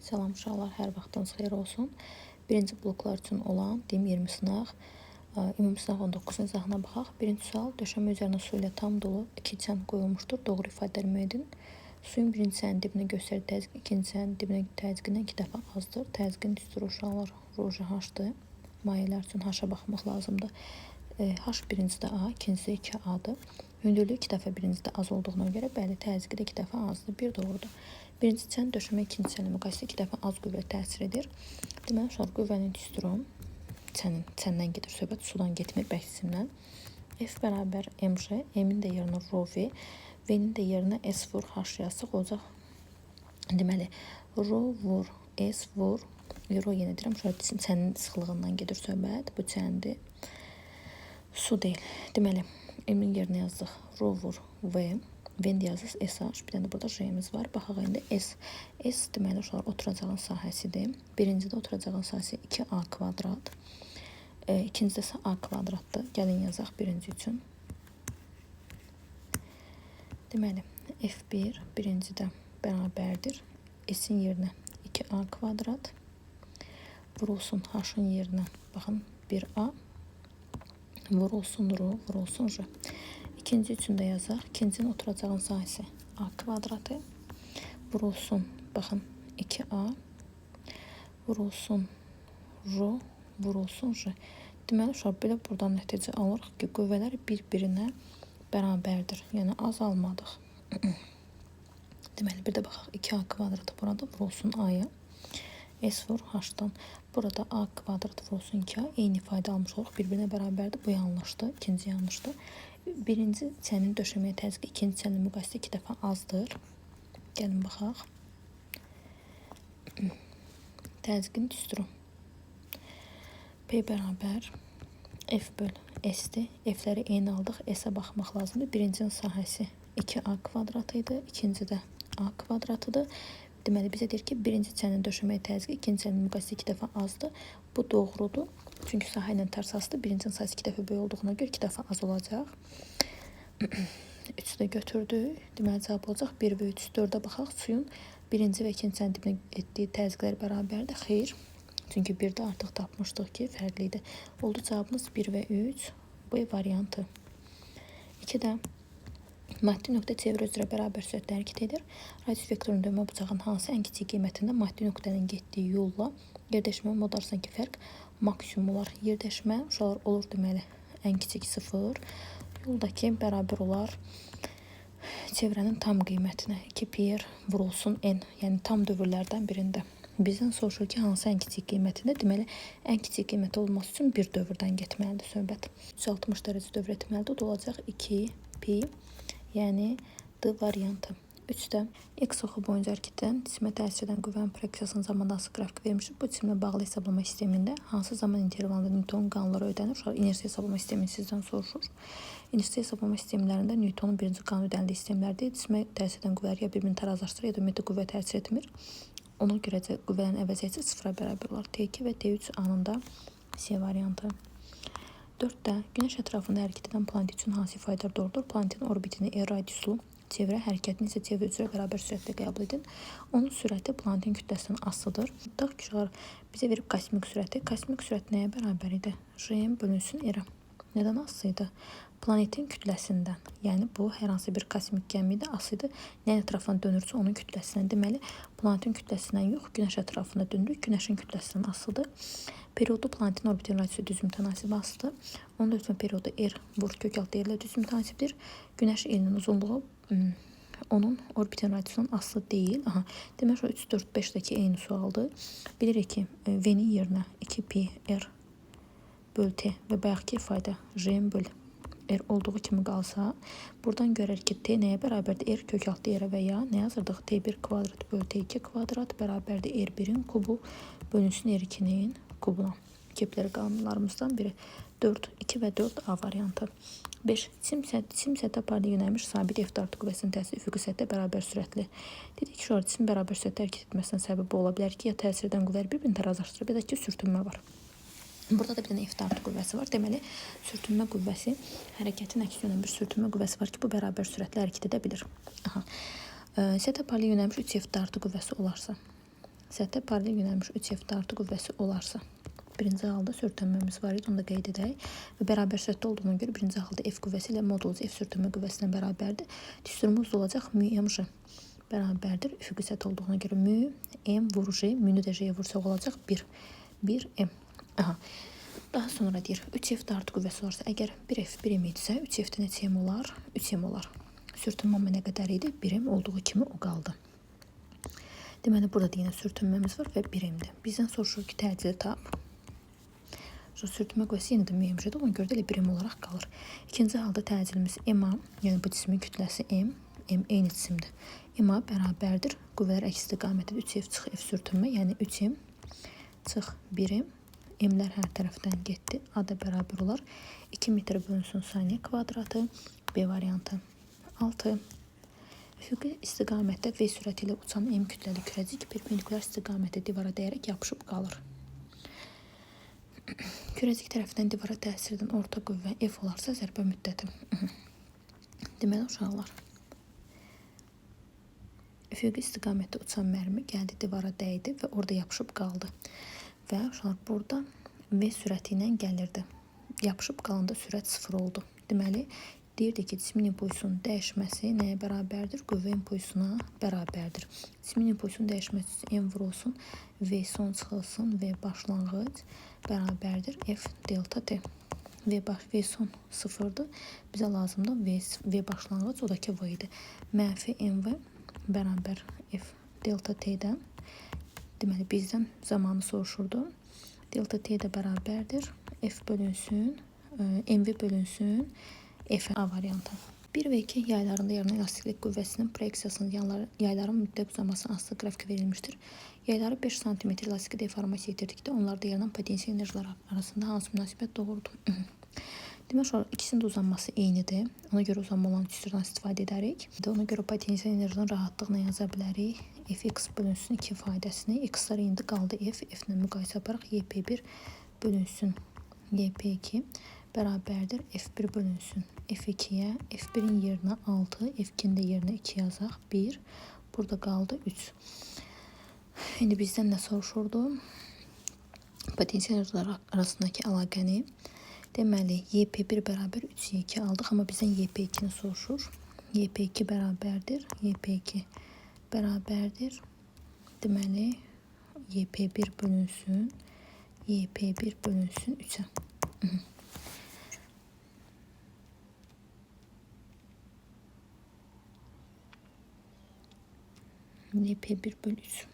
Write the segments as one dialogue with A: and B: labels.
A: Salam uşaqlar, hər vaxtınız xeyir olsun. Birinci bloklar üçün olan DİM 20 sınaq, ümumi sınaq 19-un izahına baxaq. Birinci sual, döşəmə üzərinə su ilə tam dolu 2 çən qoyulmuşdur. Doğru ifadələri müəyyən edin. Suyun birinci çənin dibinə göstərir təzyiq, ikinci çənin dibinə təzyiqindən 2 dəfə azdır. Təzyiqin düstur uşaqlar ruju H-dır. Mayələr üçün H-a baxmaq lazımdır. H birincidə A, ikincisi 2A-dır. Hündürlüyü 2 dəfə birincidə az olduğuna görə, bəli, təzyiqi də 2 dəfə azdır. Bir doğrudur. Birinci çən döşəmə ikinci çənlə müqayisədə 2 dəfə az qüvvə təsir edir. Deməli, uşaqlar qüvvənin düsturu çəndən gedir, söhbət sudan getmir, bərk cisimdən. F bərabər mj, m-in də yerinə rho v, v-nin də yerinə s vur h yazsaq olacaq. Deməli, rho vur s vur, rho yenə deyirəm, uşaqlar çənin sıxlığından gedir söhbət, bu çəndir. Su deyil. Deməli, m-in yerinə yazdıq rho vur v. V-də yazırız SH, bir dənə də burada J-miz var. Baxaq indi S. S deməli uşaqlar oturacağın sahəsidir. Birincidə oturacağın sahəsi 2A kvadrat. İkincidə isə A kvadratdır. Gəlin yazaq birinci üçün. Deməli, F1 birincidə bərabərdir. S-in yerinə 2A kvadrat. Vurulsun H-ın yerinə, baxın 1A. Vurulsun rho, vurulsun J. İkinci üçün də yazaq. İkincinin oturacağın sahəsi A kvadratı. Vurulsun, baxın 2A. Vurulsun rho, vurulsun J. Deməli, uşaq belə buradan nəticə alırıq ki, qüvvələr bir-birinə bərabərdir. Yəni, az almadıq. Deməli, bir də baxaq 2A kvadratı burada vurulsun A-ya. S vur H-dan. Burada A kvadrat vurulsun 2A. Eyni ifadə almış oluq. Bir-birinə bərabərdir. Bu yanlışdır. İkinci yanlışdır. Birinci çənin döşəməyə təzyiqi ikinci çənlə müqayisədə 2 dəfə azdır. Gəlin baxaq. Təzyiqin düsturu. P bərabər F böl S-dir. F-ləri eyni aldıq. S-ə baxmaq lazımdır. Birincinin sahəsi 2A kvadratı idi. İkinci də A kvadratıdır. Deməli, bizə deyir ki, birinci çənin döşəməyə təzyiqi ikinci çənin müqayisədə 2 dəfə azdır. Bu doğrudur. Çünki sahə ilə tərsasıdır. Birincinin sahəsi 2 dəfə böyük olduğuna görə 2 dəfə az olacaq. 3-ü də götürdük. Deməli, cavab olacaq 1 və 3. 4-ə baxaq. Suyun birinci və ikinci çənin dibinə etdiyi təzyiqlər bərabərdir. Xeyr. Çünki 1-də artıq tapmışdıq ki, fərqli idi. Oldu cavabımız 1 və 3. Bu variantı. 2-də maddi nöqtə çevrə üzrə bərabər sürətlə hərəkət edir. Radius vektorun dönmə bucağın hansı ən kiçik qiymətində maddi nöqtənin getdiyi yolla yerləşmə mod arasındakı fərq maksimum olar. Yerləşmə uşaqlar olur deməli ən kiçik 0. Yoldakı bərabər olar çevrənin tam qiymətinə 2 pi vurulsun n, yəni tam dövrlərdən birində. Bizdən soruşur ki, hansı ən kiçik qiymətində? Deməli, ən kiçik qiyməti olması üçün bir dövrdən getməlidir söhbət. 360 dərəcə dövr etməlidir. O da olacaq 2 pi. Yəni, D variantı. 3-də X oxu boyunca hərəkətdən cisimə təsir edən qüvvənin proyeksiyasının zamandansı qrafik verilmişdir. Bu cisimlə bağlı hesablama sistemində hansı zaman intervalında Newtonun qanunları ödənir? Uşaqlar, inersiya hesablama sistemini sizdən soruşur. İnersiya hesablama sistemlərində Newtonun birinci qanunu ödənildiyi sistemlərdir. Cisimə təsir edən qüvvələr ya bir-birini tarazlaşdırır, ya da ümumiyyətlə qüvvə təsir etmir. Ona görə də qüvvələrin əvəziyyəti 0-a bərabər olar. T2 və T3 anında C variantı. 4-də Günəş ətrafında hərəkət edən planet üçün hansı ifadələr doğrudur? Planetin orbitini radiuslu çevrə, hərəkətini isə çevrə üzrə bərabər sürətlə qəbul edin. Onun sürəti planetin kütləsindən asılıdır. Tutaq ki, bizə verib kosmik sürəti. Kosmik sürət nəyə bərabər idi? J-m bölünsün r-ə. Nədən asılı idi? Planetin kütləsindən. Yəni, bu hər hansı bir kosmik gəmi də asılı idi. Nə ətrafına dönürsə onun kütləsindən. Deməli, planetin kütləsindən yox, Günəş ətrafında döndük. Günəşin kütləsindən asılıdır. Periodu planetin orbitin radiyusu düz mütənasib asılıdır. Onun da ötmə periodu r vur kök altı r ilə düz mütənasibdir. Günəş ilinin uzunluğu onun orbitin radiyusundan asılı deyil. Demək, 3, 4, 5-dəki eyni sualdır. Bilirik ki, V-nin yerinə 2 pi r böl t və bayaqki ifadə j böl r olduğu kimi qalsa, buradan görər ki, t nəyə bərabərdir? R kök altı r və ya nə yazırdıq? T1 kvadrat böl t2 kvadrat bərabərdir r1-in kubu bölünsün r2-nin kubuna. Kepler qanunlarımızdan biri 4, 2 və 4 A variantı. 5. Cisim səthə paralel yönəlmiş sabit F dartı qüvvəsinin təsiri üfüqi səthə bərabər sürətli. Dedik ki, şu cisim bərabər sürətlə hərəkət etməsinin səbəbi ola bilər ki, ya təsir edən qüvvələr bir-birini tarazlaşdırır, ya da ki, sürtünmə var. Burada da bir dənə F dartı qüvvəsi var. Deməli, sürtünmə qüvvəsi hərəkətin əksi yönələn bir sürtünmə qüvvəsi var ki, bu bərabər sürətlə hərəkət edə bilir. Səthə paralel yönəlmiş 3 F dartı qüvvəsi olarsa, səthə paralel yönəlmiş 3F artı qüvvəsi olarsa. Birinci halda sürtünməmiz var idi, onu da qeyd edək. Və bərabər sürətdə olduğuna görə birinci halda F qüvvəsi ilə modulus F sürtünmə qüvvəsinə bərabərdir. Düsturumuz olacaq mü mj bərabərdir. Üfüqi səth olduğuna görə mü m vur j, münü də j vursaq olacaq 1 m. Aha. Daha sonra deyir 3F artı qüvvəsi olarsa, əgər 1F 1m idisə 3F-də neçə m olar? 3m olar. Sürtünmə nə qədər idi? 1m olduğu kimi o qaldı. Deməli, burada da yenə sürtünməmiz var və 1m-dir. Bizdən soruşur ki, təcili tap. Sürtünmə qüvvəsi yenə də müəyyən ona görə də elə 1m olaraq qalır. İkinci halda təcilimiz MA, yəni bu cismin kütləsi M eyni cisimdir. MA bərabərdir. Qüvvələr əks istiqamətdə 3F çıx F sürtünmə, yəni 3m çıx 1m. M'lər hər tərəfdən getdi. A da bərabər olar. 2 metr bölünsün saniyə kvadratı. B variantı 6. Üfüqi istiqamətdə V sürəti ilə uçan M kütləli kürəcik perpendikulyar istiqamətdə divara dəyərək yapışıb qalır. Kürəcik tərəfdən divara təsir edən orta qüvvə F olarsa zərbə müddəti. Deməli, uşaqlar, üfüqi istiqamətdə uçan mərmi gəldi, divara dəydi və orada yapışıb qaldı. Və uşaqlar, burada V sürəti ilə gəlirdi. Yapışıb qalanda sürət 0 oldu. Deməli, deyirdi ki, cismin impulsunun dəyişməsi nəyə bərabərdir? Qüvvə impulsuna bərabərdir. Cismin impulsunun dəyişməsi M vurulsun, V son çıxılsın, V başlanğıc bərabərdir F delta T. V son 0'dır. Bizə lazımdır V başlanğıc, o da ki V idi. Mənfi MV bərabər F delta T'dən. Deməli, bizdən zamanı soruşurdu. Delta T də bərabərdir F bölünsün, MV bölünsün F A variantı. 1 və 2 yaylarında yaranan elastiklik qüvvəsinin proyeksiyasının yayların mütləq uzamasına asılı qrafiki verilmişdir. Yayları 5 cm elastiki deformasiya yetirdikdə onlarda yaranan potensial enerjilər arasında hansı münasibət doğrudur? Demək, ikisinin də uzanması eynidir. Ona görə uzanma olan üstündən istifadə edərik. Ona görə potensial enerjinin rahatlıqla yaza bilərik. Fx bölünsün 2 faydasını. X-lar indi qaldı F. F-lə müqayisə aparaq YP1 bölünsün YP2 bərabərdir F1 bölünsün F2-yə. F1-in yerinə 6, F2-nin də yerinə 2 yazaq. 1. Burada qaldı 3. İndi bizdən nə soruşurdu? Potensial enerjilər arasındakı əlaqəni. Deməli, YP1 bərabər 3Y2 aldıq, amma bizdən YP2-ni soruşur. YP2 bərabərdir. YP2 bərabərdir. Deməli, YP1 bölünsün. YP1 bölünsün 3-ə. YP1 bölü 3.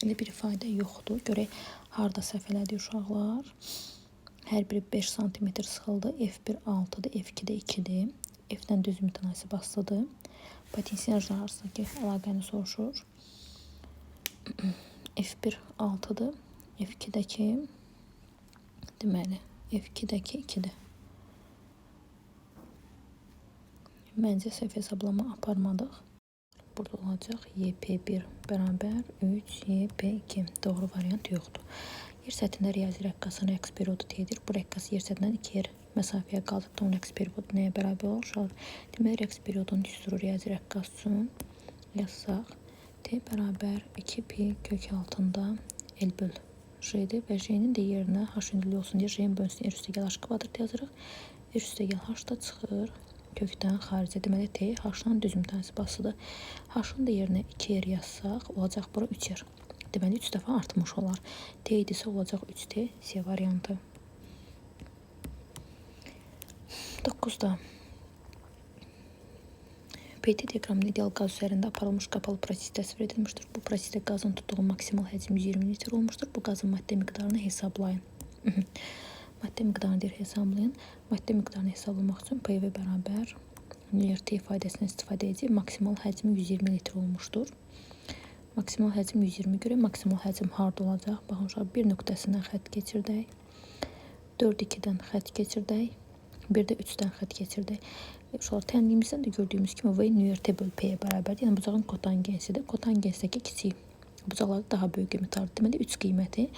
A: Elə bir ifadə yoxdur. Görək, harada səhv elədi uşaqlar. Hər biri 5 cm sıxıldı. F1 6-dır, F2-də 2-dir. F-dən düz mütənasib asılıdır. Potensial enerjilər arasındakı əlaqəni soruşur. F1 6-dır. F2-dəki deməli, F2-dəki 2-dir. Məncə səhv hesablama aparmadıq. Burada olacaq YP1 bərabər 3YP2. Doğru variant yoxdur. Yer səthində riyazi rəqqasının rəqs periodu T'dir. Bu rəqqas yer səthindən 2 yer məsafəyə qaldıqda onun rəqs periodu nəyə bərabər olur? Deməli, rəqs periodunun düsturu riyazi rəqqas üçün yazsaq. T bərabər 2pi kök altında L böl J'dir və J'nin də yerinə H ünlü olsun deyə J'nin bölünsün R üstə gəl H kvadrat yazırıq. R üstə gəl H da çıxır. Kökdən xaricə, deməli T H-dan düz mütənasib asılıdır. H-ın da yerinə 2 yer yazsaq, olacaq bura 3 yer. Deməli, 3 dəfə artmış olar. T idisə olacaq 3T, C variantı. 9-da PT diaqramında ideal qaz üzərində aparılmış qapalı proses təsvir edilmişdir. Bu prosesdə qazın tutduğu maksimal həcm 120 litr olmuşdur. Bu qazın maddə miqdarını hesablayın. Maddə miqdarını deyir, hesablayın. Maddə miqdarını hesablamaq üçün PV bərabər NRT ifadəsindən istifadə edəcək. Maksimal həcm 120 litr olmuşdur. Maksimal həcm 120 görə maksimal həcm harda olacaq? Baxın, bir nöqtəsindən xətt keçirdək. 4-2-dən xətt keçirdək. 1-də 3-dən xətt keçirdək. Tənqimizdən də gördüyümüz kimi V NRT böl P-yə bərabərdir. Yəni, bucağın kotangensidir. Kotangensidəki kiçik bucaqlarda daha böyük qiymətardır. Deməli, 3 qiyməti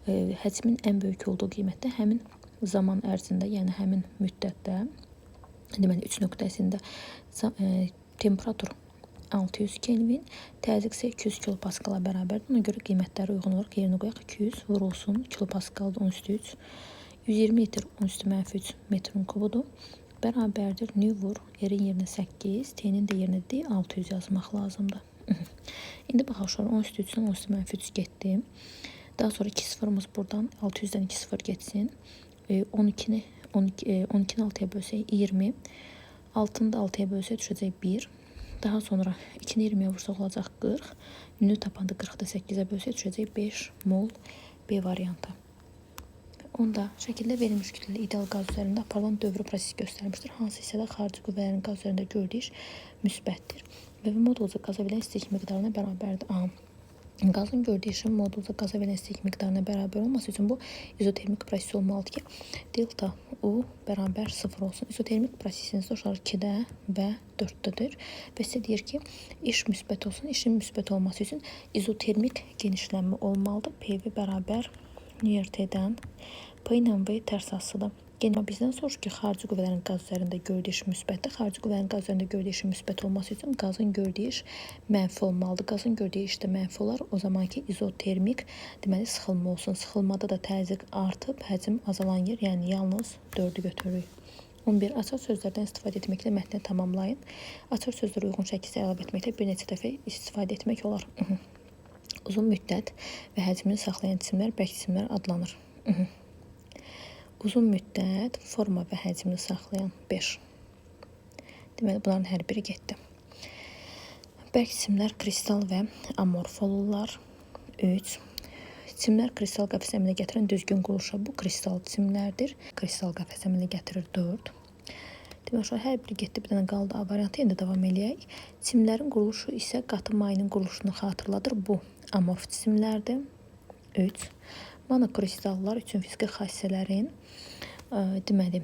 A: həcmin ən böyük olduğu qiymətdə həmin zaman ərzində, yəni həmin müddətdə, deməli 3 nöqtəsində temperatur 600 Kelvin. Təzyiq isə 200 kilopaskala bərabərdir. Ona görə qiymətləri uyğun olaraq yerinə qoyaq. 200 vurulsun kilopaskaldır 10^3. 120 litr 10^-3 metrin kubudur. Bərabərdir. Nü vur. R-in yerinə 8. T-nin də yerinə 600 yazmaq lazımdır. İndi baxaq uşaqlar 10^3-dən 10^-3 getdi. Daha sonra 2 sıfırımız buradan 600-dən 2 sıfır getsin. 12-ni 6-ya bölsək 20. 6-nı da 6-ya bölsək düşəcək 1. Daha sonra 2-ni 20-yə vursaq olacaq 40. Nü tapanda 40-da 8-ə bölsək düşəcək 5 mol B variantı. Onda şəkildə verilmiş kütləli ideal qaz üzərində aparılan dövrü prosesi göstərmişdir. Hansı hissədə xarici qüvvələrin qaz üzərində gördüyü iş müsbətdir. Və modulca qaza verən istilik miqdarına bərabərdir. Qazın gördüyü işin modulca qaza verən istilik miqdarına bərabər olması üçün bu izotermik proses olmalıdır ki, delta U bərabər 0 olsun. İzotermik prosesin uşaqlar 2-də və 4-dədir. Və sizə deyir ki, iş müsbət olsun. İşin müsbət olması üçün izotermik genişlənmə olmalıdır. PV bərabər NRT-dən P ilə V tərs asıdır. Yenə bizdən soruşur ki, xarici qüvvələrin qaz üzərində gördüyü iş müsbətdir. Xarici qüvvələrin qaz üzərində gördüyü işin müsbət olması üçün qazın gördüyü iş mənfi olmalıdır. Qazın gördüyü iş də mənfi olar. O zaman ki, izotermik deməli sıxılma olsun. Sıxılmada da təzyiq artıb, həcm azalan yer, yəni yalnız 4-ü götürürük. 11. Açar sözlərdən istifadə etməklə mətni tamamlayın. Açar sözləri uyğun şəkildə əlavə etməklə bir neçə dəfə istifadə etmək olar. Uzun müddət və həcmini saxlayan cisimlər bərk cisimlər adlanır. Uzun müddət forma və həcmini saxlayan 5. Deməli, bunların hər biri getdi. Bərk cisimlər kristal və amorf olurlar. 3. Cisimlər kristal qəfəs əmələ gətirən düzgün quruluşa bu kristal cisimlərdir. Kristal qəfəs əmələ gətirir 4. Deməli, hər biri getdi, bir dənə qaldı A variantı. İndi davam eləyək. Cisimlərin quruluşu isə qatı mayının quruluşunu xatırladır. Bu amorf cisimlərdir. 3. Monokristallar üçün fiziki xassələrin deməli,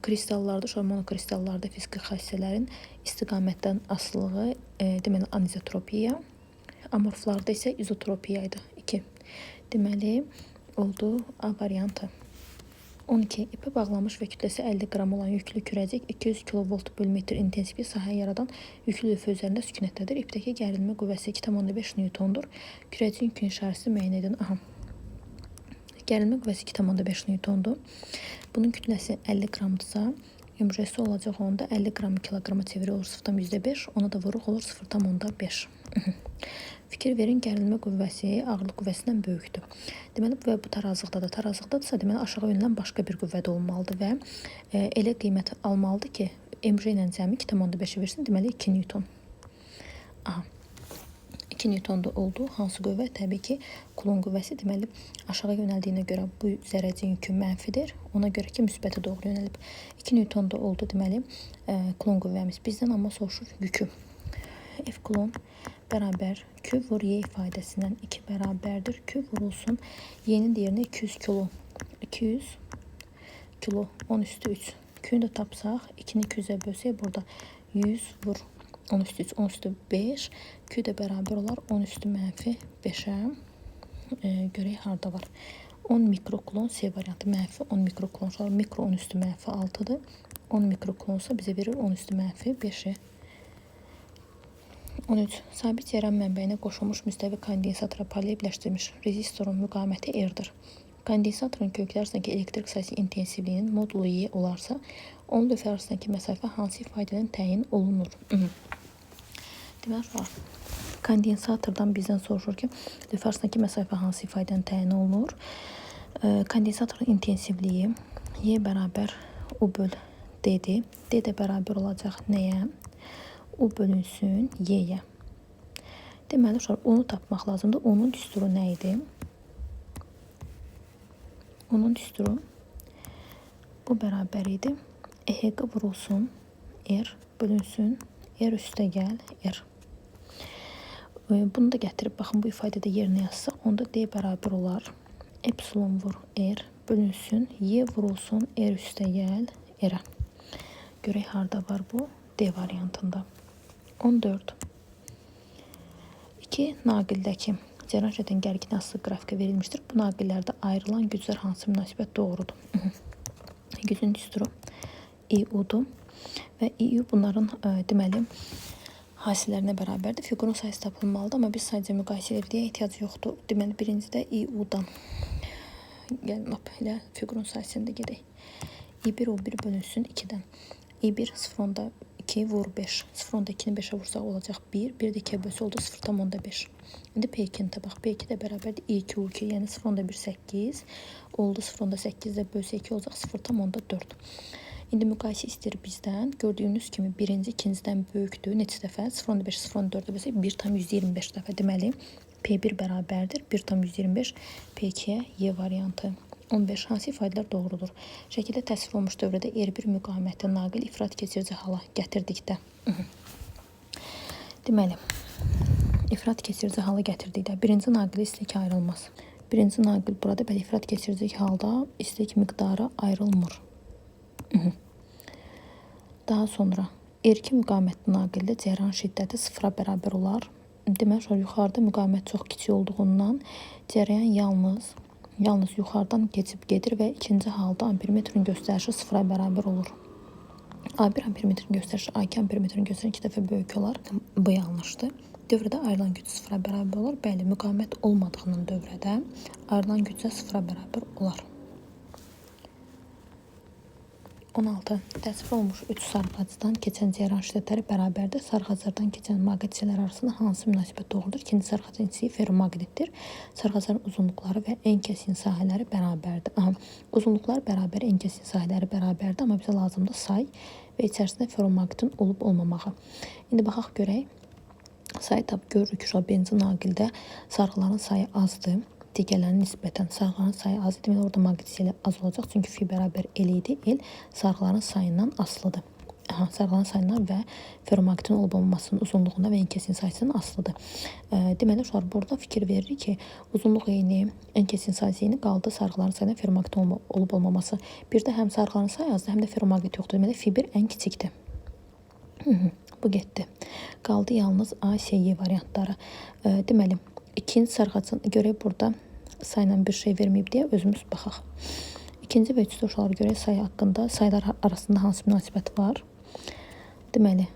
A: kristallarda, monokristallarda fiziki xassələrin istiqamətdən asılılığı deməli anizotropiya, amorflarda isə izotropiya idi. 2. Deməli, oldu A variantı. 12. İpə bağlanmış və kütləsi 50 qram olan yüklü kürəcik 200 kV/m intensivli sahə yaradan yüklü lövhə üzərində sükunətdədir. İpdəki gərilmə qüvvəsi 2,5 Newtondur. Kürəciyin yükün işarəsi müəyyən edin. Gərilmə qüvvəsi 2,5 Newtondur. Bunun kütləsi 50 qramdırsa, ümrəsi olacaq onda 50 qramı kiloqrama çeviri olur 0,5, ona da vuruq olur 0,5. Fikir verin, gərilmə qüvvəsi ağırlıq qüvvəsindən böyükdür. Deməli, bu tarazlıqda da tarazlıqdadırsa, deməli aşağı yönlən başqa bir qüvvədə olmalıdır və elə qiymət almalıdır ki, MJ ilə cəmi 2,5 versin, deməli 2 Newton. 2 Newton da oldu. Hansı qüvvə? Təbii ki, Kulon qüvvəsi. Deməli, aşağı yönəldiyinə görə bu zərrəcin yükü mənfidir. Ona görə ki, müsbətə doğru yönəlib. 2 Newton da oldu. Deməli, Kulon qüvvəmiz bizdən amma soruşur yükü. F Kulon bərabər Q vur Y ifadəsindən 2 bərabərdir. Q vurulsun. Y-nin yerinə 200 kilo. 200 kilo 10^3. Q-yu da tapsaq, 2-ni 200-ə bölsək, burada 100 vur 10^3, 10^5. Q də bərabər olar 10^-5-ə. Görək harda var. 10 mikrokulon C variantı mənfi 10 mikrokulon. Mikro 10^-6-dır. 10 mikrokulonsa bizə verir 10^-5-i. 13. Sabit yaran mənbəyinə qoşulmuş müstəvi kondensatora poliyə birləşdirilmiş rezistorun müqaməti R-dir. Kondensatorun kökləri arasındakı elektrik sayısı intensivliyinin modulu Y olarsa, onun lövhə arasındakı məsafə hansı ifadə ilə təyin olunur? Deməli, kondensatordan bizdən soruşur ki, lövhə arasındakı məsafə hansı ifadə ilə təyin olunur? Kondensatorun intensivliyi Y bərabər U böl D-dir. D də bərabər olacaq nəyə? U bölünsün Y-yə. Deməli, onu tapmaq lazımdır. Onun düsturu nə idi? Onun düsturu bu bərabər idi. EHQ vurulsun R bölünsün R üstə gəl R. Bunu da gətirib, baxın, bu ifadədə yerinə yazsaq, onda D bərabər olar. Epsilon vur R bölünsün Y vurulsun R üstə gəl R. Görək harda var bu? D variantında. 14. 2 naqildəki cəryan şəklinin gərgin asılı qrafika verilmişdir. Bu naqillərdə ayrılan güclər hansı münasibət doğrudur? Gücün düsturu IU-dur və IU bunların deməli hasillərinə bərabərdir. Fiqurun sayısı tapılmalıdır, amma biz sadəcə müqayisə etməyə ehtiyac yoxdur. Deməli, birincidə IU-dan gəlin elə fiqurun sayısını da gedək. I1 O1 bölünsün 2-dən. I1 0.2 vur 5. 0.2-ni 5'ə vursaq olacaq 1. 1 də 2'ə bölsə oldu 0.5. İndi P2-ni bax. P2 də bərabərdir I2 U2. Yəni 0.18 oldu 0.8 də bölsə 2 olacaq 0.4. İndi müqayisə istəyir bizdən. Gördüyünüz kimi birinci ikincidən böyükdür. Neçə dəfə? 0.5 0.4 bölsə 1,125 dəfə. Deməli P1 bərabərdir 1,125 P2-yə Y variantı. 15 hansı ifadələr doğrudur? Şəkildə təsvir olunmuş dövrədə R1 müqaviməti naqil ifrat keçirici hala gətirdikdə. Deməli, ifrat keçirici hala gətirdikdə birinci naqili istek ayrılmaz. Birinci naqil burada bəli ifrat keçirici halda istek miqdarı ayrılmır. Daha sonra R2 müqaviməti naqildə cəryan şiddəti 0-a bərabər olar. Deməli, yuxarıda müqavimət çox kiçik olduğundan cəryan yalnız yuxarıdan keçib gedir və ikinci halda ampermetrin göstərişi 0-a bərabər olur. A1 ampermetrin göstərişi A2 ampermetrin göstərişi 2 dəfə böyük olar. Bu yanlışdır. Dövrədə ayrılan güc 0-a bərabər olur. Bəli, müqavimət olmadığının dövrədə ayrılan güc 0-a bərabər olar. 16. Təsvir olunmuş 3 sarğacdan keçən cəryan şiddətləri bərabərdir. Sarğaclardan keçən maqnit hissələri arasında hansı münasibət doğrudur? İkinci sarğacın hissəsi ferromaqnitdir. Sarğacların uzunluqları və ən kəsin sahələri bərabərdir. Uzunluqlar bərabər, ən kəsin sahələri bərabərdir, amma bizə lazımdır say və içərisində ferromaqnitin olub olmamağı. İndi baxaq görək. Sayı görürük ki, birinci naqildə sarğıların sayı azdır. Digərlərinə nisbətən sarğıların sayı az. Deməli, orada maqnit hissələri az olacaq. Çünki fi bərabər L idi. L sarğıların sayından asılıdır. Sarğıların sayından və ferromaqnitin olub-olmamasının uzunluğuna və ən kəsin sayısının asılıdır. Deməli, burada fikir verir ki, uzunluq eyni, ən kəsin sayısı eyni qaldı. Sarğıların sayından ferromaqnitin olub-olmaması. Bir də həm sarğıların sayı azdır, həm də ferromaqnit yoxdur. Deməli, Fi1 ən kiçikdir. Bu getdi. Qaldı yalnız A, C, Y variantları. Deməli, İkinci sarğacın görək burada sayla bir şey verməyib deyə özümüz baxaq. İkinci və üçüncü uşaqlara görə sayı haqqında saylar arasında hansı münasibət var? Deməli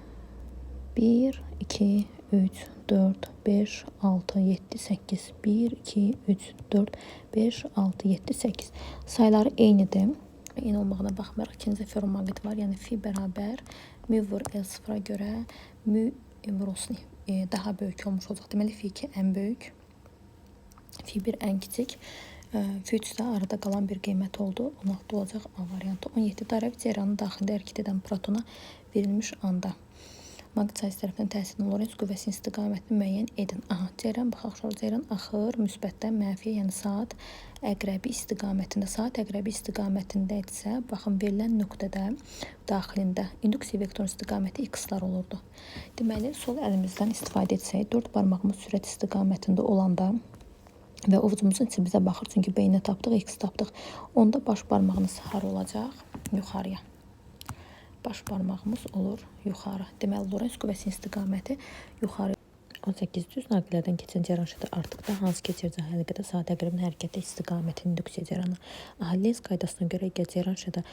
A: 1, 2, 3, 4, 5, 6, 7, 8. 1, 2, 3, 4, 5, 6, 7, 8. Sayları eynidir. Eyni olmağına baxmayaraq ikinci ferromaqnit var. Yəni fi bərabər mü vur L0-a görə mü vur olsun daha böyük olmuş olacaq. Deməli, Fi2 ən böyük, Fi1 ən kiçik, Fi3-də arada qalan bir qiymət oldu. 16 olacaq A variantı. 17 dairəvi cəryanın daxilində hərəkət edən protona verilmiş anda maqnit sayısı tərəfindən təsirli Lorentz qüvvəsinin istiqamətini müəyyən edin. Cəryan baxaq, cəryan axır müsbətdən mənfiyə, yəni saat əqrəbi istiqamətində. Saat əqrəbi istiqamətində etsə, baxın, verilən nöqtədə daxilində induksiya vektorun istiqaməti x-lar olurdu. Deməli, sol əlimizdən istifadə etsək, 4 barmağımız sürət istiqamətində olanda və ovucumuzun içi bizə baxır, çünki beynə tapdıq, x tapdıq. Onda baş barmağınız hara olacaq? Yuxarıya. Baş barmağımız olur yuxarı. Deməli, Lorentz qüvvəsinin istiqaməti yuxarı. 18 düz naqillərdən keçən cəryan şiddəti artıqda hansı keçirici həlqədə saat əqrəbinin hərəkəti istiqaməti induksiya cəryanı? Lens qaydasına görə əgər cəryan şiddəti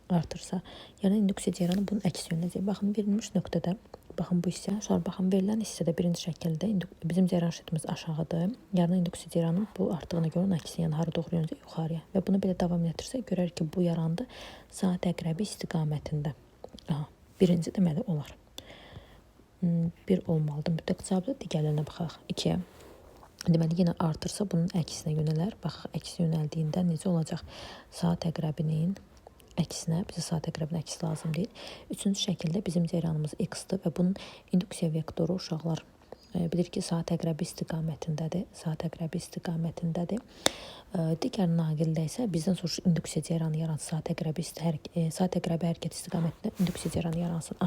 A: artırsa, yəni induksiya cəryanı bunun əks yönəcək. Baxın, verilmiş nöqtədə, baxın bu hissə, baxın, verilən hissədə birinci şəkildə bizim cəryan şiddətimiz aşağıdır. Yəni induksiya cəryanı bu artığına görə onun əksi, yəni hara doğru yönəcək? Yuxarıya. Və bunu belə davam etdirsək, görərik ki, bu yarandı saat əqrəbi istiqamətində. Birinci deməli olar. 1 olmalıdır. Mütləq cavabda digərlərinə baxaq. 2. Deməli, yenə artırsa bunun əksinə yönələr. Baxaq, əksi yönəldiyində necə olacaq? Saat əqrəbinin əksinə, bizə saat əqrəbinin əksi lazım deyil. Üçüncü şəkildə bizim cəryanımız x-dır və bunun induksiya vektoru uşaqlar bilir ki, saat əqrəbi istiqamətindədir. Saat əqrəbi istiqamətindədir. Digər naqildə isə bizdən soruşur induksiya cəryanı yaransın, saat əqrəbi hərəkət istiqamətində induksiya cəryanı yaransın.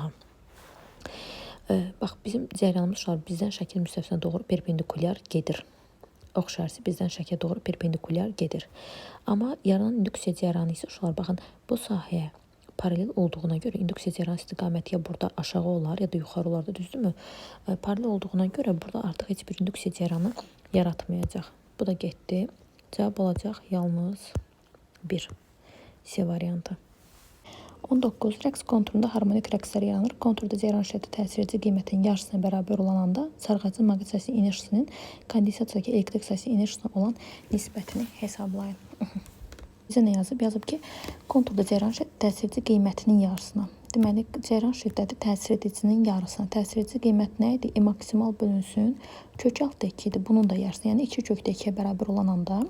A: Bax, bizim cəryanımız bizdən şəkil müstəvisinə doğru perpendikulyar gedir. Oxşarsı bizdən şəklə doğru perpendikulyar gedir. Amma yaranan induksiya cəryanı isə uşaqlar, baxın, bu sahəyə paralel olduğuna görə induksiya cəryanı istiqaməti ya burada aşağı olar, ya da yuxarı olar da, düzdürmü? Paralel olduğuna görə burada artıq heç bir induksiya cəryanı yaratmayacaq. Bu da getdi. Cavab olacaq yalnız 1. C variantı. 19. Rəqs konturunda harmonik rəqslər yaranır. Konturda cəryan şiddəti təsir edici qiymətin yarısına bərabər olan anda sarğacın maqnit enerjisinin kondensasiyadakı elektrik enerjisinə olan nisbətini hesablayın. Bizə nə yazıb? Yazıb ki, konturda cəryan şiddəti təsir edici qiymətinin yarısına. Deməli, cəryan şiddəti təsir edicinin yarısına. Təsir edici qiymət nə idi? Maksimal bölünsün kök altda 2 idi. Bunun da yarısına, yəni 2 kökdə 2-yə bərabər olan anda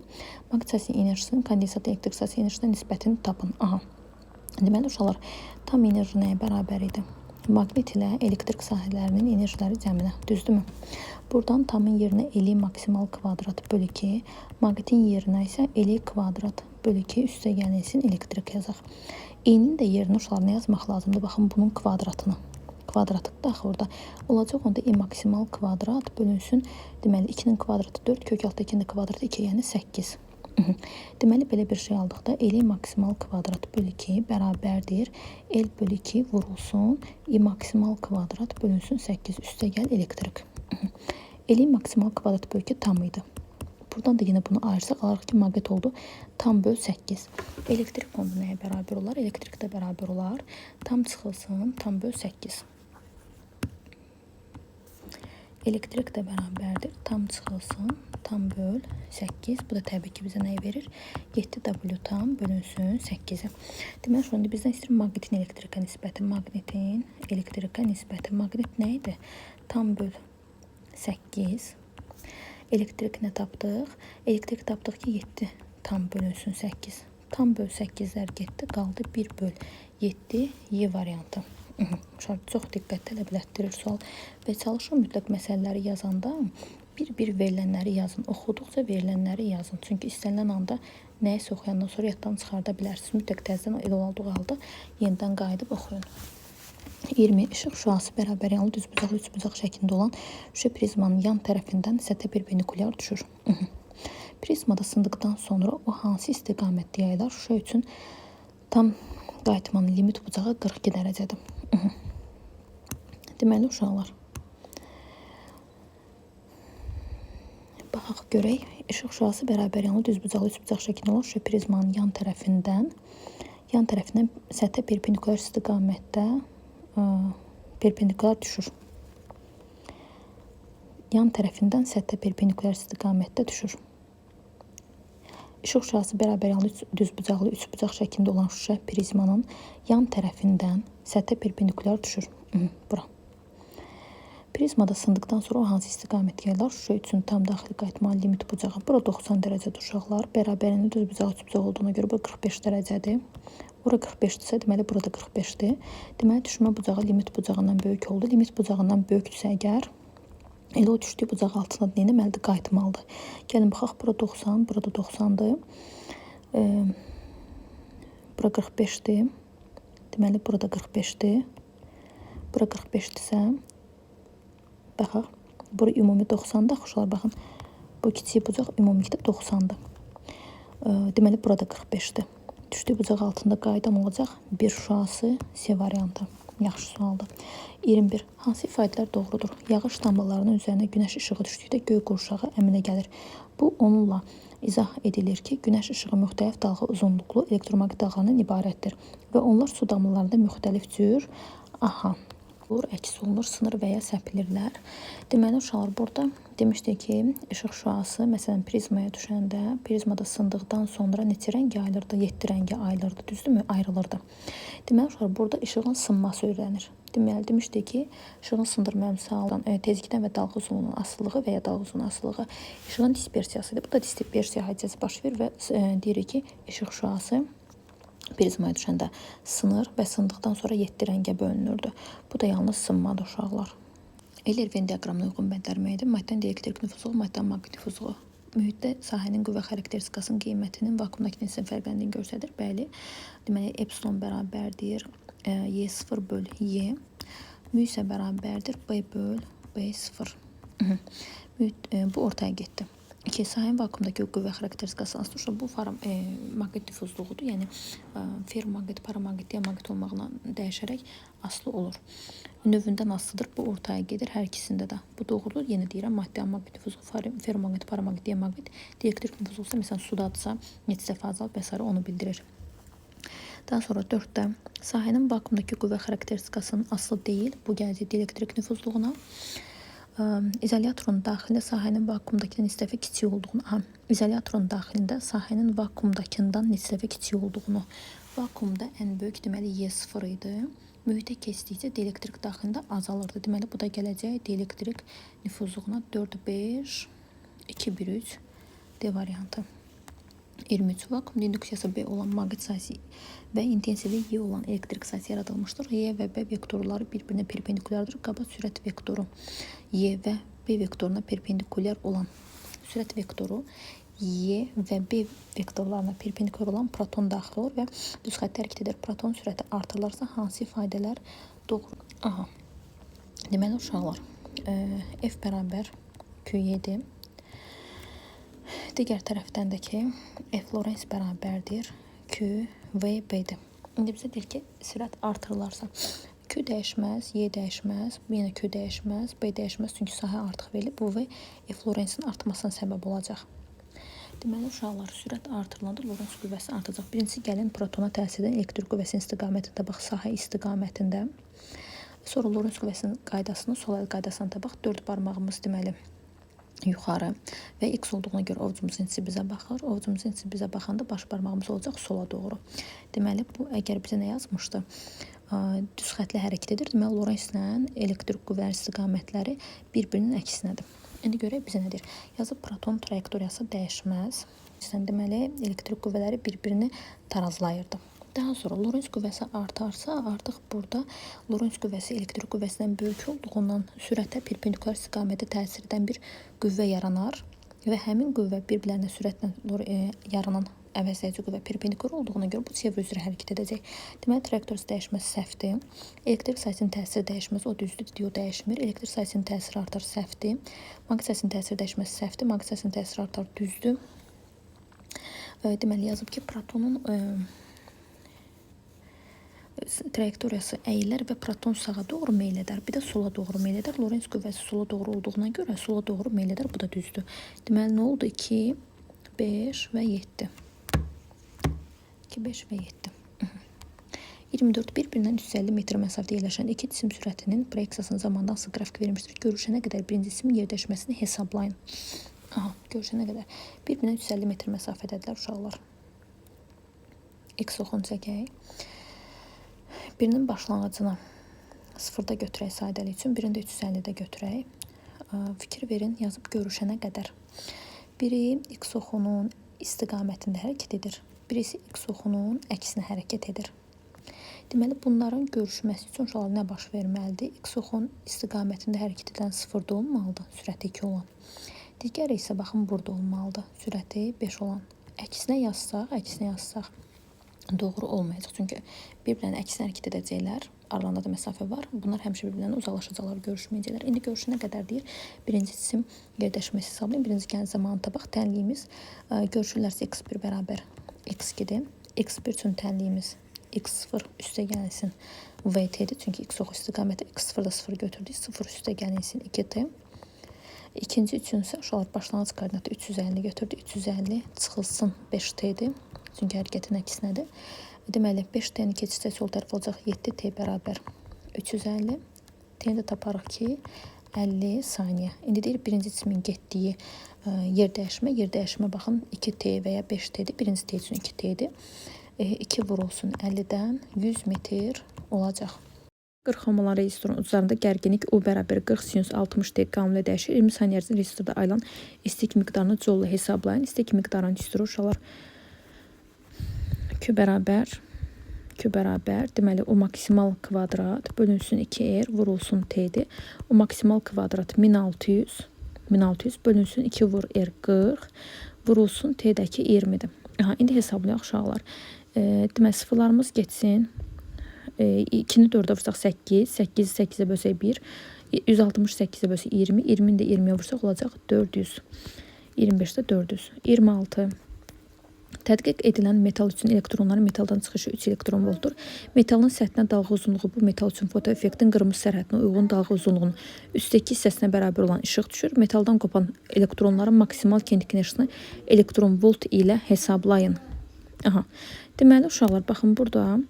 A: maqnit enerjisinin kondensat elektrik enerjisinə nisbətini tapın. Aha. Deməli, uşaqlar, tam enerji nəyə bərabər idi? Maqnit ilə elektrik sahələrinin enerjiləri cəminə, düzdürmü? Buradan tamın yerinə eli maksimal kvadrat bölü 2, maqnitin yerinə isə eli kvadrat bölü 2 üstə gəlsin elektrik yazaq. E'nin də yerinə uşaqlar nə yazmaq lazımdır? Baxın, bunun kvadratını. Kvadratıdır da orada. Olacaq onda E maksimal kvadrat bölünsün. Deməli, 2-nin kvadratı 4, kök altda 2-nin kvadratı 2, yəni 8. Deməli, belə bir şey aldıqda L maksimal kvadrat bölü 2 bərabərdir. L bölü 2 vurulsun. I maksimal kvadrat bölünsün 8 üstə gəl elektrik. L maksimal kvadrat bölü 2 tam idi. Buradan da yine bunu ayırsaq alarıq ki, maqnit oldu. Tam böl 8. Elektrik fondu nəyə bərabər olar? Elektrik də bərabər olar. Tam çıxılsın. Tam böl 8. Elektrik də bərabərdir. Tam çıxılsın. Tam böl 8. Bu da təbii ki, bizə nəyi verir? 7W tam bölünsün 8-i. Deməli, şu anda bizdən istəyir maqnitin elektrikə nisbəti. Maqnitin elektrikə nisbəti. Maqnit nə idi? Tam böl 8. Elektrik nə tapdıq? Elektrik tapdıq ki, 7 tam bölünsün 8. Tam böl 8-lər getdi. Qaldı 1 böl 7 Y variantı. Çox diqqət tələb etdirir sual və çalışın mütləq məsələləri yazanda bir verilənləri yazın. Oxuduqca verilənləri yazın. Çünki istənilən anda nəyisə oxuyandan sonra yaddan çıxarda bilərsiniz. Mütləq təzədən elə olduğu halda yenidən qayıdıb oxuyun. 20. İşıq şüası bərabər yanlı düzbucaqlı üçbucaq şəklində olan şüşə prizmanın yan tərəfindən səthə perpendikulyar düşür. Prizmada sındıqdan sonra o hansı istiqamətdə yayılar? Şüşə üçün tam qayıtmanın limit bucağı 42 dərəcədir. Deməli, uşaqlar, baxaq görək. İşıq şüası bərabər yanlı düzbucaqlı üçbucaq şəklində olan şüşə prizmanın yan tərəfindən səthə perpendikulyar istiqamətdə perpendikulyar düşür. Yan tərəfindən səthə perpendikulyar istiqamətdə düşür. İşıq şüası bərabər yanlı düzbucaqlı üçbucaq şəklində olan şüşə prizmanın yan tərəfindən səthə perpendikulyar düşür. Bura. Prizmada sındıqdan sonra o hansı istiqamət yayılar? Şüşə üçün tam daxili qayıtma limit bucağı. Bura 90 dərəcədir uşaqlar. Bərabərində düzbucaq üçbucaq olduğuna görə bu 45 dərəcədir. Bura 45-dirsə, deməli burada 45-dir. Deməli, düşmə bucağı limit bucağından böyük oldu. Limit bucağından böyükdürsə əgər, elə o düşdüyü bucaq altında nə etməlidir? Qayıtmalıdır. Gəlin, baxaq, bura 90, burada 90-dır. Bura 45-dir. Deməli, burada 45-dir. Bura 45-dirsə, baxaq, bura ümumi 90-dır. Uşaqlar, baxın, bu kiçik bucaq ümumilikdə 90-dır. Deməli, burada 45-dir. Düşdüyü bucaq altında qayıdan olacaq bir şüası C variantı. Yaxşı sualdır. 21. Hansı ifadələr doğrudur? Yağış damlalarının üzərinə günəş işığı düşdükdə göy qurşağı əmələ gəlir. Bu onunla izah edilir ki, günəş işığı müxtəlif dalğa uzunluqlu elektromaqnit dalğalarından ibarətdir və onlar su damlalarında müxtəlif cür əks olunur, sınır və ya səpilirlər. Deməli, uşaqlar, burada demişdik ki, işıq şüası, məsələn, prizmaya düşəndə, prizmada sındıqdan sonra neçə rəngi ayılırdı? 7 rəngi ayılırdı, düzdürmü? Ayrılırdı. Deməli, uşaqlar, burada işığın sınması öyrənir. Deməli, demişdik ki, işığın sındırma əmsalı tezlikdən və dalğa uzunluğunun asılılığı və ya dalğa uzunluğunun asılılığı işığın dispersiyasıdır. Bu da dispersiya hadisəsi baş verir və deyirik ki, işıq şüası prizmaya düşəndə sınır və sındıqdan sonra 7 rəngə bölünürdü. Bu da yalnız sınmadır, uşaqlar. Eyler-Venn diaqramına uyğun bəndərmə maddən elektrik nüfuzluğu, maddən maqnit nüfuzluğu. Mühitdə sahənin qüvvə xarakteristikasının qiymətinin vakuumdakı nisbətən fərqləndiyini göstərir. Bəli, deməli, epsilon bərabərdir Y0 böl Y. Mü isə bərabərdir B böl B0. Bu ortaya getdi. Sahənin vakuumdakı qüvvə xarakteristikası asılır. Bu maqnit nüfuzluğudur. Yəni, ferromaqnit, paramaqnit, diamaqnit olmağına dəyişərək asılı olur. Növündən asılıdır. Bu ortaya gedir hər ikisində də. Bu doğrudur. Yenə deyirəm, maddi maqnit nüfuzluğu, ferromaqnit, paramaqnit, diamaqnit, elektrik nüfuzluğu, məsələn, sudadırsa, neçə dəfə azalıb və s. onu bildirir. Daha sonra 4-də sahənin vakuumdakı qüvvə xarakteristikasının asılı deyil. Bu gələcək elektrik nüfuzluğuna. İzolyatorun daxilində sahənin vakuumdakindən neçə dəfə kiçik olduğunu, izolyatorun daxilində sahənin vakuumdakindən neçə dəfə kiçik olduğunu. Vakuumda ən böyük deməli Y0 idi. Mühitə keçdikcə dielektrik daxilində azalırdı. Deməli bu da gələcək dielektrik nüfuzluğuna 4-5 2-1-3 D variantı. 23 vakuum induksiyası B olan maqnit sahəsi və intensivliyi Y olan elektrik sahəsi yaradılmışdır. Y və B vektorları bir-birinə perpendikulyardır. Qaba sürət vektoru Y və B vektoruna perpendikulyar olan sürət vektoru Y və B vektorlarına perpendikulyar olan proton daxil olur və düz xəttə hərəkət edir. Proton sürəti artırılarsa hansı ifadələr doğru? Deməli uşaqlar, F bərabər Q7. Digər tərəfdən də ki, F Lorentz bərabərdir Q V B-dir. İndi bizə deyir ki, sürət artırılarsa Q dəyişməz, Y dəyişməz, yenə Q dəyişməz, B dəyişməz, çünki sahə artıq verilib. Bu və F Lorentzin artmasına səbəb olacaq. Deməli uşaqlar, sürət artırılanda Lorentz qüvvəsi artacaq. Birincisi gəlin protona təsir edən elektrik qüvvəsinin istiqamətində bax, sahə istiqamətində. Sonra Lorentz qüvvəsinin qaydasını, sol əl qaydasına tabaq, 4 barmağımız deməli yuxarı və x olduğuna görə ovucumuzun içi bizə baxır. Ovucumuzun içi bizə baxanda baş barmağımız olacaq sola doğru. Deməli bu əgər bizə nə yazmışdı? Düz xətlə hərəkət edir. Deməli Lorentz-lə elektrik qüvvələri istiqamətləri bir-birinin əksinədir. İndi görək bizə nə deyir? Yazıb proton trayektoriyası dəyişməz. Deməli elektrik qüvvələri bir-birini tarazlayırdı. Daha sonra Lorentz qüvvəsi artarsa, artıq burada Lorentz qüvvəsi elektrik qüvvəsindən böyük olduğundan sürətə perpendikulyar istiqamətə təsir edən bir qüvvə yaranar və həmin qüvvə bir-birlərinə sürətlə yaranan əvəzləyici qüvvə perpendikulyar olduğuna görə bu çevrə üzrə hərəkət edəcək. Deməli trayektoriyası dəyişməsi səhvdir. Elektrik sahəsinin təsiri dəyişməz, o düzdür, o dəyişmir. Elektrik sahəsinin təsiri artar, səhvdir. Maqnit sahəsinin təsiri dəyişməsi səhvdir. Maqnit sahəsinin təsiri artar, düzdür. Deməli yazıb ki, protonun trayektoriyası əyilir və proton sağa doğru meyl edər, bir də sola doğru meyl edər. Lorentz qüvvəsi sola doğru olduğuna görə sola doğru meyl edər, bu da düzdür. Deməli nə oldu? 2, 5 və 7. 2, 5 və 7. 24 bir-birindən 350 metr məsafədə yerləşən iki cisim sürətinin proyeksiyasının zamanında hansı qrafik verilmişdir? Görüşənə qədər birinci cisimin yerdəşməsini hesablayın. Görüşənə qədər bir-birindən 350 metr məsafədədirlər uşaqlar. X oxunu çəkək. Birinin başlanğıcını 0-da götürək sadəlik üçün, birində 350-də götürək. Fikir verin, yazıb görüşənə qədər. Biri X oxunun istiqamətində hərəkət edir. Birisi X oxunun əksinə hərəkət edir. Deməli, bunların görüşməsi üçün uşaqlar nə baş verməlidir? X oxunun istiqamətində hərəkət edən 0-da olmalıdır, sürəti 2 olan. Digəri isə baxın burada olmalıdır, sürəti 5 olan. Əksinə yazsaq doğru olmayacaq. Çünki bir-birlərinə əksinə hərəkət edəcəklər. Aralarında da məsafə var. Bunlar həmişə bir-birlərinə uzaqlaşacaqlar, görüşməyəcəklər. İndi görüşünə qədər deyir. Birinci cisim yerdəşməsi hesablayın. Birinci gəlin zamanı tabaq tənliyimiz görüşürlərsə x1 bərabər x2-dir. x1 üçün tənliyimiz x0 üstə gəlsin vt-dir. Çünki x oxu istiqaməti x0-da 0 götürdük. 0 üstə gəlsin 2t. İkinci üçün isə uşaqlar başlanğıc koordinatı 350 götürdük. 350 çıxılsın 5t-dir. Çünki hərəkətin əksinədir. Deməli, 5t-ni keçirsə sol tərəf olacaq 7t bərabər 350. T-ni də taparıq ki, 50 saniyə. İndi deyir, birinci cismin getdiyi yer dəyişmə baxın 2t və ya 5t-dir. Birinci t üçün 2t-dir. 2 vurulsun 50-dən 100 metr olacaq. 40 homolar rezistorun uclarında gərginlik U bərabər 40 sinus 60 t qanunla dəyişir. 20 saniyə ərzində rezistorda ayılan istik miqdarını joule hesablayın. İstik miqdarını istəyir uşaqlar. Q bərabər, deməli o maksimal kvadrat bölünsün 2R vurulsun T'dir. O maksimal kvadrat 1600 bölünsün 2 vur R 40 vurulsun T'dəki 20-dir. İndi hesablayaq uşaqlar. Deməli sıfırlarımız geçsin. 2-ni 4-ə vursaq 8, 8-i 8-ə bölsək 1, 168-ə bölsək 20, 20-ni də 20-yə vursaq olacaq 400. 25-də 400. 26. Tədqiq edilən metal üçün elektronların metaldan çıxışı 3 elektron voltdur. Metalın səthinə dalğa uzunluğu bu metal üçün fotoeffektin qırmızı sərhədinə uyğun dalğa uzunluğunun üstdəki hissəsinə bərabər olan işıq düşür. Metaldan qopan elektronların maksimal kinetik enerjisini elektron volt ilə hesablayın. Aha. Deməli uşaqlar baxın burada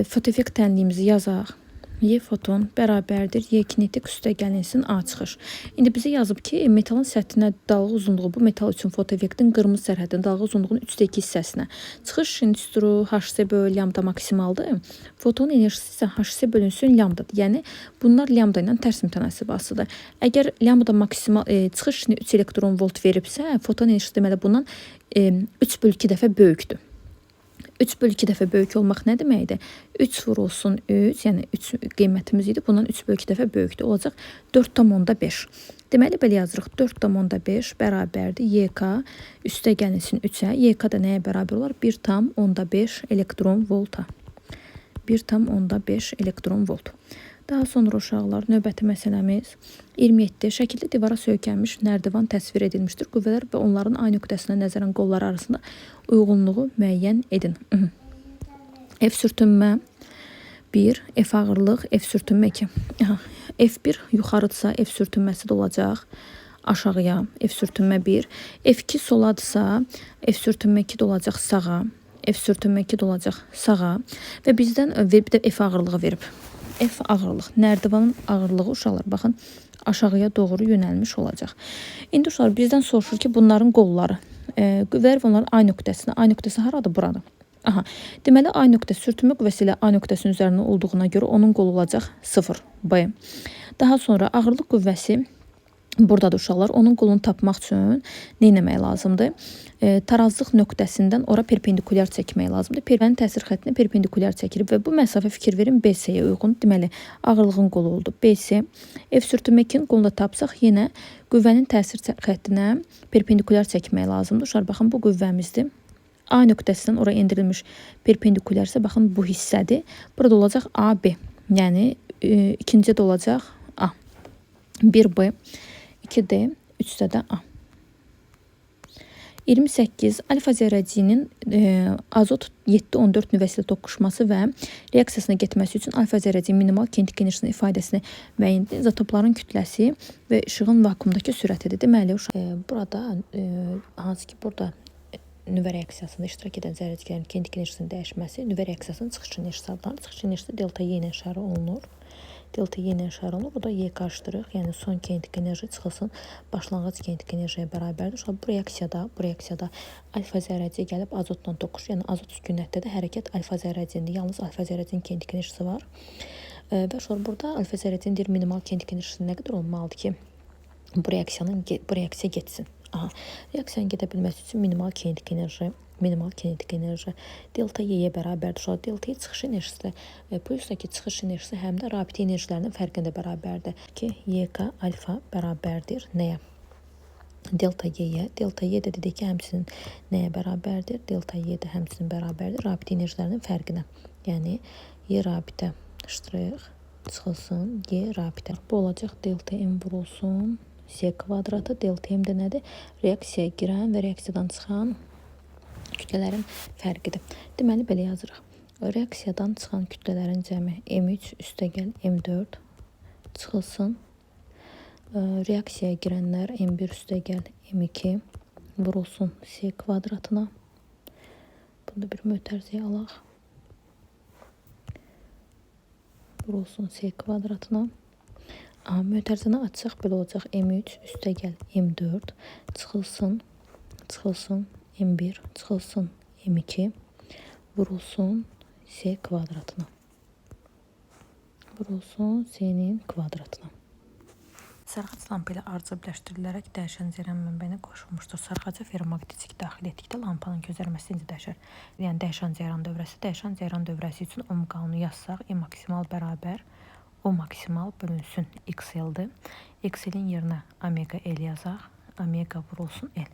A: fotoeffekt tənliyimizi yazaq. Y foton bərabərdir Y kinetik üstə gəlinsin A çıxış. İndi bizə yazıb ki, metalın səthinə dalğa uzunluğu bu metal üçün fotoeffektin qırmızı sərhədinin dalğa uzunluğunun 3/2 hissəsinə. Çıxış indüstru HC bölü lambda maksimaldır. Fotonun enerjisi isə HC bölünsün lambdadır. Yəni bunlar lambda ilə tərs mütənasib asılıdır. Əgər lambda maksimal çıxış 3 elektron volt veribsə, foton enerjisi deməli bundan 3/2 dəfə böyükdür. 3/2 dəfə böyük olmaq nə deməkdir? 3 vurulsun 3, yəni 3 qiymətimiz idi. Bundan 3/2 dəfə böyükdür. Olacaq 4,5. Deməli belə yazırıq. 4,5 bərabərdir YK üstə gəlinsin 3-ə. YK da nəyə bərabər olar? 1,5 elektron volta. 1,5 elektron volt. Daha sonra uşaqlar növbəti məsələmiz 27. Şəkildə divara söykənmiş nərdivan təsvir edilmişdir. Qüvvələr və onların A nöqtəsinə nəzərən qolları arasında uyğunluğu müəyyən edin. F sürtünmə 1, F ağırlıq, F sürtünmə 2. F1 yuxarıdsa F sürtünməsi də olacaq aşağıya. F sürtünmə 1. F2 soladsa F sürtünmə 2 də olacaq sağa. F sürtünmə 2 də olacaq sağa. Və bizdən bir də F ağırlığı verib. F ağırlıq. Nərdivanın ağırlığı uşaqlar baxın aşağıya doğru yönəlmiş olacaq. İndi uşaqlar bizdən soruşur ki, bunların qolları. Qüvvələr onların A nöqtəsinə. A nöqtəsi haradır? Buradır. Aha. Deməli A nöqtəsi sürtünmə qüvvəsi ilə A nöqtəsinin üzərində olduğuna görə onun qolu olacaq 0. B. Daha sonra ağırlıq qüvvəsi buradadır uşaqlar. Onun qolunu tapmaq üçün nə etmək lazımdır? Tarazlıq nöqtəsindən ora perpendikulyar çəkmək lazımdır. Perpendikulyarın təsir xəttinə perpendikulyar çəkilir və bu məsafə fikir verin BC-yə uyğun. Deməli, ağırlığın qolu oldu BC. F sürtünmə 2-nin qolunu da tapsaq, yenə qüvvənin təsir xəttinə perpendikulyar çəkmək lazımdır. Uşaqlar, baxın, bu qüvvəmizdir. A nöqtəsindən ora endirilmiş perpendikulyar isə, baxın, bu hissədir. Burada olacaq AB. Yəni, ikincidə olacaq A. 1B, 2D, 3-də də A. 28. Alfa zərrəciyinin azot 7-14 nüvəsi ilə toqquşması və reaksiyasına getməsi üçün alfa zərrəciyin minimal kinetik enerjisinin ifadəsini müəyyən edin. İzotopların kütləsi və işığın vakuumdakı sürətidir. Deməli, burada hansı ki, burada nüvə reaksiyasında iştirak edən zərrəciklərin kinetik enerjisinin dəyişməsi nüvə reaksiyasının çıxış enerjisi adlanır. Çıxış enerjisi delta Y ilə işarə olunur. Delta Y ilə işarə olunur. Bu da Y qarşıdırıq. Yəni son kinetik enerji çıxılsın başlanğıc kinetik enerjiyə bərabərdir. Bu reaksiyada alfa zərrəciyə gəlib azotla toqquşur. Yəni azot sükunətdə də hərəkət alfa zərrəciyində. Yalnız alfa zərrəcinin kinetik enerjisi var. Və burada alfa zərrəcinin minimal kinetik enerjisi nə qədər olmalıdır ki, bu reaksiya getsin. Reaksiyanın gedə bilməsi üçün minimal kinetik enerji delta Y-yə bərabərdir. Delta Y çıxış enerjisi pulsdakı çıxış enerjisi həm də rabitə enerjilərinin fərqində bərabərdir ki, YK alfa bərabərdir nəyə? Delta Y-yə. Delta Y də dedik ki, həmçinin nəyə bərabərdir? Delta Y də həmçinin bərabərdir rabitə enerjilərinin fərqinə. Yəni, Y rabitə ştrix çıxılsın, Y rabitə. Bu olacaq delta M vurulsun. C kvadratı, delta M də nədir? Reaksiyaya girən və reaksiyadan çıxan kütlələrin fərqidir. Deməli, belə yazırıq. Reaksiyadan çıxan kütlələrin cəmi M3 üstəgəl M4 çıxılsın. Reaksiyaya girənlər M1 üstəgəl M2 vurulsun C kvadratına. Bunda bir mötərizəyə alaq. Vurulsun C kvadratına. Mötərizəni açsaq belə olacaq. M3 üstəgəl M4 çıxılsın M1 çıxılsın M2 vurulsun C kvadratına. Vurulsun C-nin kvadratına. Sarğac lampa ilə arıca birləşdirilərək dəyişən zərən mənbəyinə qoşulmuşdur. Sarğaca ferromaqnetik daxil etdikdə lampanın gözərməsi necə dəyişər? Yəni dəyişən cəryan dövrəsi üçün ohm qanunu yazsaq, E maksimal bərabər O maksimal bölünsün XL-dir. XL-in yerinə omega L yazaq. Omega vurulsun L.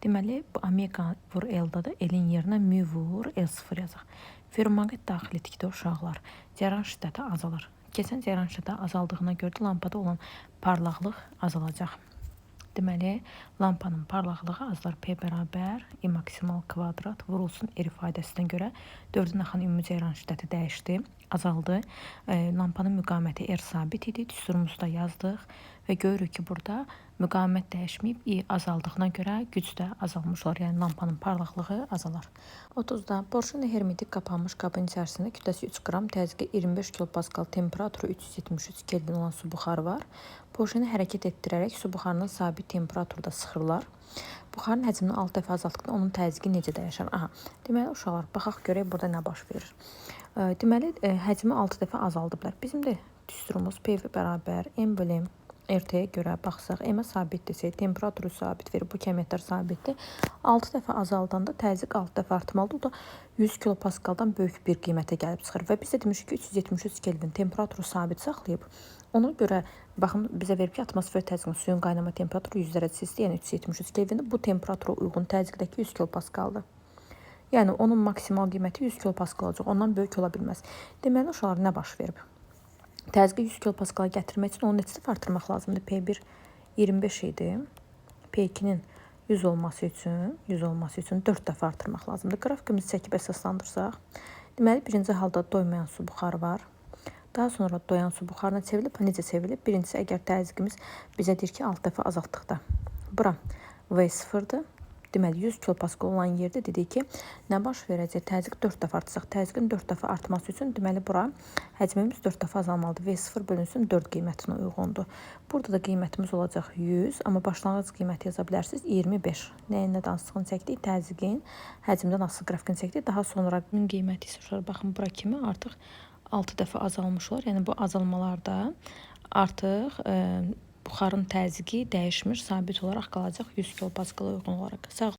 A: Deməli, bu omega vur L-da da L-in yerinə mu vur L0 yazaq. Ferromaqnet daxil etdikdə uşaqlar cəryan şiddəti azalır. Keçən cəryan şiddəti azaldığına görə lampada olan parlaqlıq azalacaq. Deməli, lampanın parlaqlığı azalar. P bərabər E maksimal kvadrat vurulsun R ifadəsinə görə 4-ün axan ümumi cəryan şiddəti dəyişdi, azaldı. Lampanın müqaməti R sabit idi. Düsturumuzda yazdıq və görürük ki, burada müqavimət dəyişməyib, azaldığına görə güc də azalmış olar. Yəni lampanın parlaqlığı azalar. 30-da borşun hermetik qapanmış qabın içərisində kütləsi 3 qram, təzyiqi 25 kilopascal, temperaturu 373 Kelvin olan su buxarı var. Borşunu hərəkət etdirərək su buxarını sabit temperaturda sıxırlar. Buxarın həcmini 6 dəfə azaltdıqda onun təzyiqi necə dəyişər? Aha, deməli uşaqlar, baxaq görək burada nə baş verir. Deməli, həcmi 6 dəfə azaldıblar. Bizim də düsturumuz P bərabər M bölüm RT-yə görə baxsaq, M sabit desək, temperaturu sabit verir, bu kəmiyyətlər sabitdir. 6 dəfə azaldanda təzyiq 6 dəfə artmalıdır. O da 100 kilopaskaldan böyük bir qiymətə gəlib çıxır. Və biz də demişik ki, 373 Kelvin temperaturu sabit saxlayıb. Ona görə baxın bizə verib ki, atmosfer təzyiqinin suyun qaynama temperaturu 100 dərəcə C-dir, yəni 373 Kelvindir. Bu temperatura uyğun təzyiqdəki 100 kilopaskaldır. Yəni onun maksimal qiyməti 100 kilopascal olacaq. Ondan böyük ola bilməz. Deməli uşaqlar nə baş verib? Təzyiqi 100 kilopascala gətirmək üçün onu neçə dəfə artırmaq lazımdır? P1 25 idi. P2-nin 100 olması üçün 4 dəfə artırmaq lazımdır. Qrafikimizi çəkib əsaslandırsaq, deməli birinci halda doymayan su buxarı var. Daha sonra doyan su buxarına çevrilib, necə çevrilib? Birincisi, əgər təzyiqimiz bizə deyir ki, 6 dəfə azaltdıqda. Bura V0-dır. Deməli, 100 kilopascal olan yerdə dedik ki, nə baş verəcək? Təzyiq 4 dəfə artsaq, təzyiqin 4 dəfə artması üçün deməli, bura həcmimiz 4 dəfə azalmalıdır. V0 bölünsün 4 qiymətinə uyğundur. Burada da qiymətimiz olacaq 100, amma başlanğıc qiyməti yaza bilərsiniz 25. Nəyindən asılığını çəkdik? Təzyiqin həcmdən asılı qrafikini çəkdik. Daha sonra qiyməti isə baxın, bura kimi artıq 6 dəfə azalmış olar. Yəni bu azalmalarda artıq buxarın təzyiqi dəyişmir, sabit olaraq qalacaq 100 kilopascala uyğun olaraq. Sağ